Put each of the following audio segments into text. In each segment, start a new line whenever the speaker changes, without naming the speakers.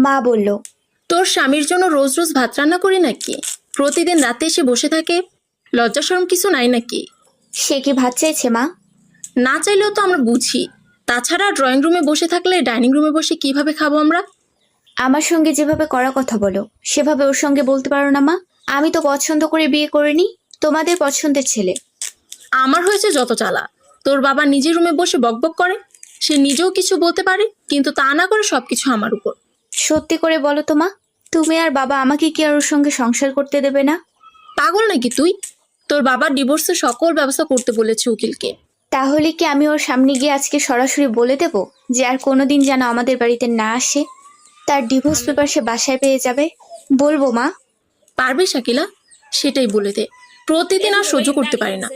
মা বলল,
তোর স্বামীর জন্য রোজ রোজ ভাত রান্না করি নাকি? প্রতিদিন রাতে এসে বসে থাকে, লজ্জা শরম কিছু নাই নাকি?
সে কি ভাত চাইছে মা?
না চাইলেও তো আমরা বুঝি। তাছাড়া ড্রয়িং রুমে বসে থাকলে ডাইনিং রুমে বসে কিভাবে খাবো আমরা?
আমার সঙ্গে যেভাবে করার কথা বলো সেভাবে ওর সঙ্গে বলতে পারো না মা? আমি তো পছন্দ করে বিয়ে করিনি, তোমাদের পছন্দের ছেলে।
আমার হয়েছে যত চালা। তোর বাবা নিজের রুমে বসে বকবক করে, সে নিজেও কিছু বলতে পারে, কিন্তু তা না করে সবকিছু আমার উপর।
সত্যি করে বলো তো মা, তুমি আর বাবা আমাকে কি আর ওর সঙ্গে সংসার করতে দেবে না?
পাগল নাকি তুই? তোর বাবার ডিভোর্সের সকল ব্যবস্থা করতে বলেছে উকিলকে।
তাহলে কি আমি ওর সামনে গিয়ে আজকে সরাসরি বলে দেব যে আর কোনোদিন যেন আমাদের বাড়িতে না আসে? তার ডিভোর্স পেপার সে বাসায় পেয়ে যাবে। বলবো মা?
পারবে শাকিলা? সেটাই বলে দে। প্রতিদিন আর সহ্য করতে পারি না।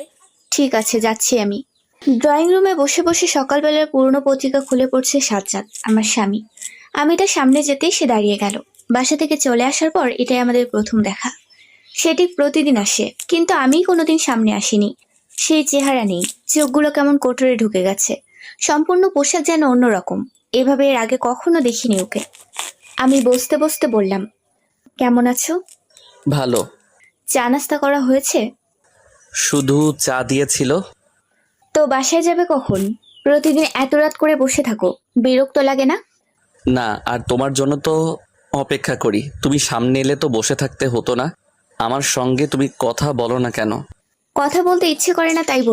ঠিক আছে, যাচ্ছি আমি। ড্রয়িং রুমে বসে বসে সকালবেলার পুরনো পত্রিকা খুলে পড়ছে সাজ্জাদ, আমার স্বামী। আমি তার সামনে যেতেই সে দাঁড়িয়ে গেল। বাসা থেকে চলে আসার পর এটাই আমাদের প্রথম দেখা। সেটি প্রতিদিন আসে, কিন্তু আমি কোনোদিন সামনে আসিনি। সেই চেহারা নেই, চোখগুলো কেমন কোটরে ঢুকে গেছে, সম্পূর্ণ পোশাক যেন অন্যরকম। এভাবে এর আগে কখনো দেখিনি ওকে। আমি বসতে বসতে বললাম, কেমন আছো?
ভালো।
চা নাস্তা করা হয়েছে?
শুধু চা দিয়েছিল।
তো বাসায় যাবে কখন? প্রতিদিন এত রাত করে বসে থাকো, বিরক্ত লাগে না?
না, আর তোমার জন্য তো অপেক্ষা করি। তুমি সামনে এলে তো বসে থাকতে হতো না। আমার সঙ্গে তুমি কথা বলো না কেন?
কথা বলতে ইচ্ছে করে না তাই বলি।